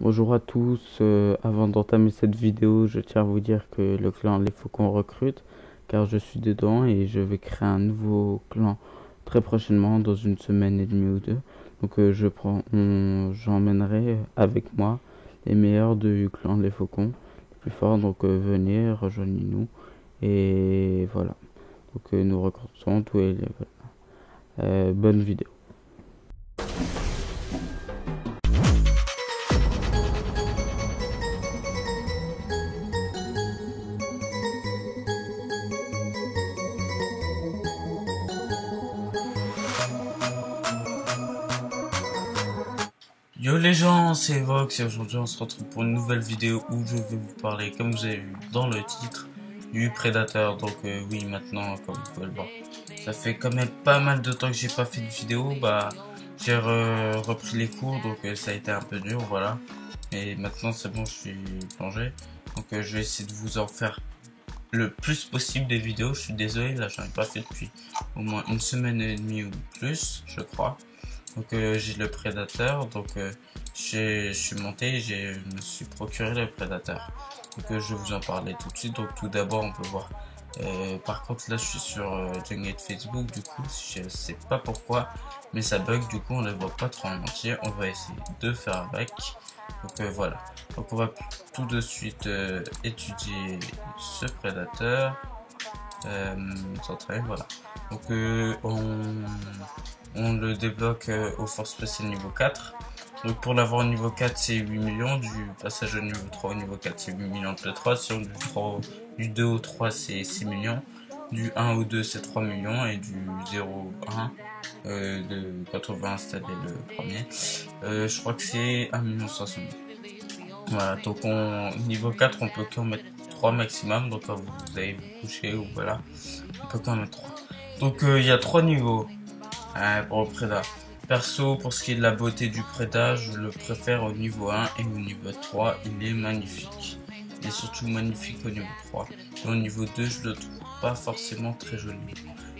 Bonjour à tous, avant d'entamer cette vidéo, je tiens à vous dire que le clan Les Faucons recrute, car je suis dedans et je vais créer un nouveau clan très prochainement, dans une semaine et demie ou deux. Donc j'emmènerai avec moi les meilleurs du clan Les Faucons, les plus forts, donc venez, rejoignez-nous, et voilà. Donc nous recrutons tous les levels. Bonne vidéo. Yo les gens, c'est Vox et aujourd'hui on se retrouve pour une nouvelle vidéo où je vais vous parler, comme vous avez vu dans le titre, du Prédateur. Donc oui, maintenant, comme vous pouvez le voir, ça fait quand même pas mal de temps que j'ai pas fait de vidéo. J'ai repris les cours, donc ça a été un peu dur, voilà. Et maintenant c'est bon, je suis plongé. Donc je vais essayer de vous en faire le plus possible des vidéos. Je suis désolé, là j'en ai pas fait depuis au moins une semaine et demie ou plus, je crois. Donc j'ai le prédateur, donc je suis monté, je me suis procuré le prédateur. Donc je vais vous en parler tout de suite. Donc tout d'abord on peut voir. Par contre là je suis sur Jungle Facebook, du coup je sais pas pourquoi, mais ça bug, du coup on ne voit pas trop en entier. On va essayer de faire avec. Donc voilà. Donc on va tout de suite étudier ce prédateur. S'entraîner, voilà. Donc on le débloque au force spéciale niveau 4. Donc pour l'avoir au niveau 4 c'est 8 millions, du passage au niveau 3 au niveau 4 c'est 8 millions de P3, sur du 2 au 3 c'est 6 millions, du 1 au 2 c'est 3 millions et du 0 au 1 quand on va installer le premier, je crois que c'est 1 million 500 000. Voilà, donc niveau 4 on peut qu'en mettre 3 maximum, donc quand vous allez vous coucher ou voilà, on peut qu'en mettre 3. Donc il y a 3 niveaux pour le Préda. Perso, pour ce qui est de la beauté du Préda, je le préfère au niveau 1 et au niveau 3, il est magnifique. Il est surtout magnifique au niveau 3. Et au niveau 2, je le trouve pas forcément très joli.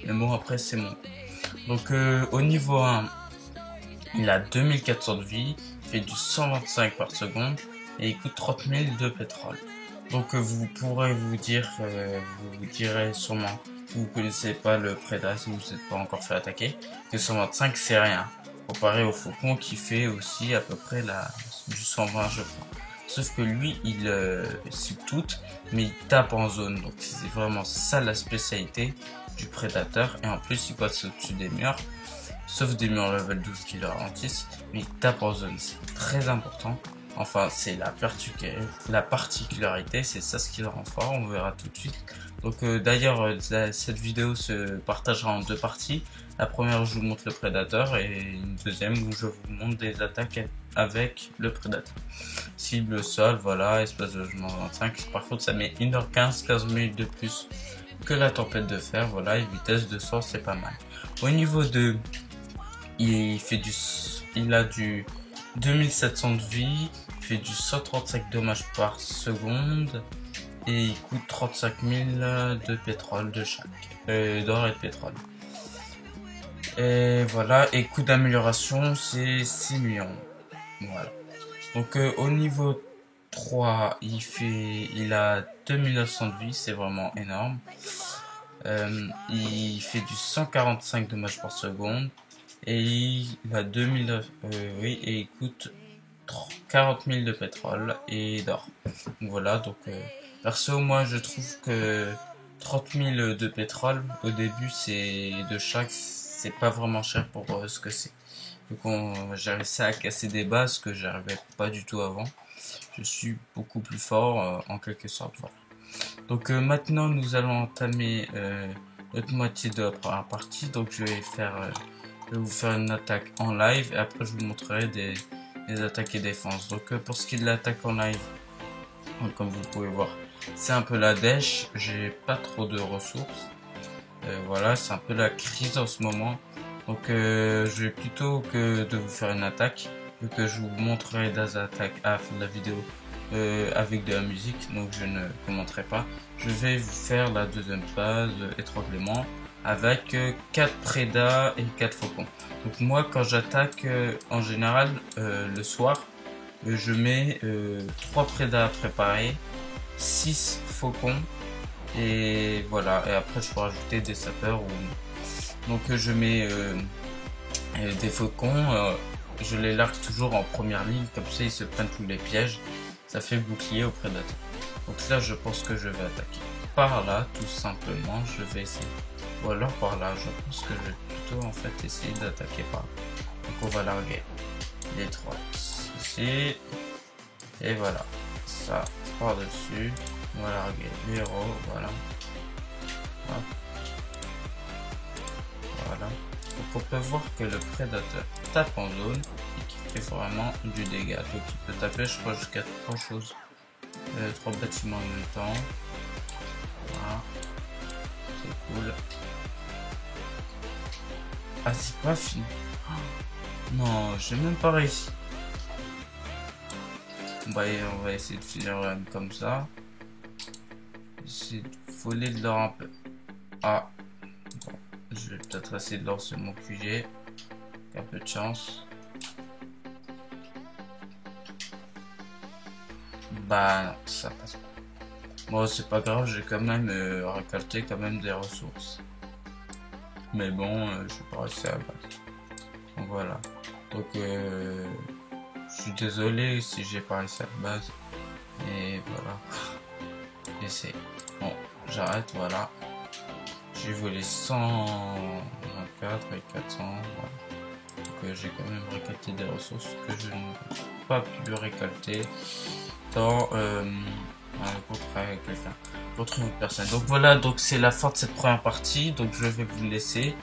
Mais bon, après, c'est mon. Donc au niveau 1, il a 2400 de vie, il fait du 125 par seconde et il coûte 30 000 de pétrole. Donc vous pourrez vous dire, vous direz sûrement, si vous connaissez pas le Préda, si vous n'êtes pas encore fait attaquer, que 125 c'est rien, comparé au Faucon qui fait aussi à peu près du 120 je crois. Sauf que lui il cible toutes, mais il tape en zone, donc c'est vraiment ça la spécialité du Prédateur, et en plus il passe au-dessus des murs, sauf des murs level 12 qui le ralentissent, mais il tape en zone, c'est très important. Enfin, c'est la particularité, c'est ça ce qui le rend fort, on verra tout de suite. Donc d'ailleurs, cette vidéo se partagera en deux parties. La première où je vous montre le prédateur et une deuxième où je vous montre des attaques avec le prédateur. Cible sol, voilà, espace de logement 25. Par contre, ça met 1h15, 15 minutes de plus que la tempête de fer, voilà, et vitesse de 100, c'est pas mal. Au niveau 2, il a du 2700 de vie, il fait du 135 dommages par seconde et il coûte 35 000 de pétrole de chaque, d'or et de pétrole. Et voilà, et coût d'amélioration c'est 6 millions. Voilà. Donc au niveau 3, il a 2900 de vie, c'est vraiment énorme. Il fait du 145 dommages par seconde. Et il a 2000, oui, et il coûte 40 000 de pétrole et d'or. Donc voilà, donc perso, moi je trouve que 30 000 de pétrole au début, c'est de chaque, c'est pas vraiment cher pour ce que c'est. Donc j'ai réussi à casser des bases que j'arrivais pas du tout avant. Je suis beaucoup plus fort en quelque sorte. Voilà. Donc maintenant, nous allons entamer notre moitié de la première partie. Donc je vais vous faire une attaque en live et après je vous montrerai des attaques et défenses. Donc pour ce qui est de l'attaque en live, comme vous pouvez voir, c'est un peu la dèche, j'ai pas trop de ressources. Voilà, c'est un peu la crise en ce moment. Donc je vais plutôt que de vous faire une attaque, que je vous montrerai des attaques à la fin de la vidéo avec de la musique, donc je ne commenterai pas. Je vais vous faire la deuxième phase, étranglement, avec 4 prédas et 4 faucons. Donc moi quand j'attaque en général le soir, je mets 3 prédas à préparer, 6 faucons, et voilà, et après je peux rajouter des sapeurs. Donc je mets des faucons, je les largue toujours en première ligne, comme ça ils se prennent tous les pièges, ça fait bouclier au prédateur. Donc là je pense que je vais attaquer par là, tout simplement, je vais essayer, ou alors par là, je pense que je vais plutôt en fait essayer d'attaquer par là. Donc on va larguer les 3 ici, et voilà, ça par dessus, on va larguer les héros, voilà. Hop. Voilà. Donc on peut voir que le prédateur tape en zone et qui fait vraiment du dégât. Donc il peut taper, je crois, jusqu'à 3 choses, 3 bâtiments en même temps. Voilà. C'est cool. Ah, c'est pas fini. Oh, non, j'ai même pas réussi. On va essayer de finir comme ça. Essayer de voler de l'or un peu. Ah. Bon. Je vais peut-être essayer de lancer mon QG. Un peu de chance. Bah non, ça passe pas. Bon, c'est pas grave, j'ai quand même récolté quand même des ressources. Mais bon, je vais pas rester à la base. Donc voilà. Donc je suis désolé si j'ai pas réussi à la base. Et voilà. J'essaie. Bon, j'arrête, voilà. J'ai volé 124 et 400. Voilà. Donc j'ai quand même récolté des ressources que je n'ai pas pu récolter dans contre une autre personne. Donc voilà, donc c'est la fin de cette première partie. Donc je vais vous laisser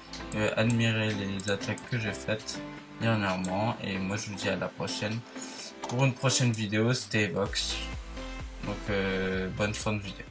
admirer les attaques que j'ai faites dernièrement. Et moi je vous dis à la prochaine pour une prochaine vidéo. C'était Vox. Donc bonne fin de vidéo.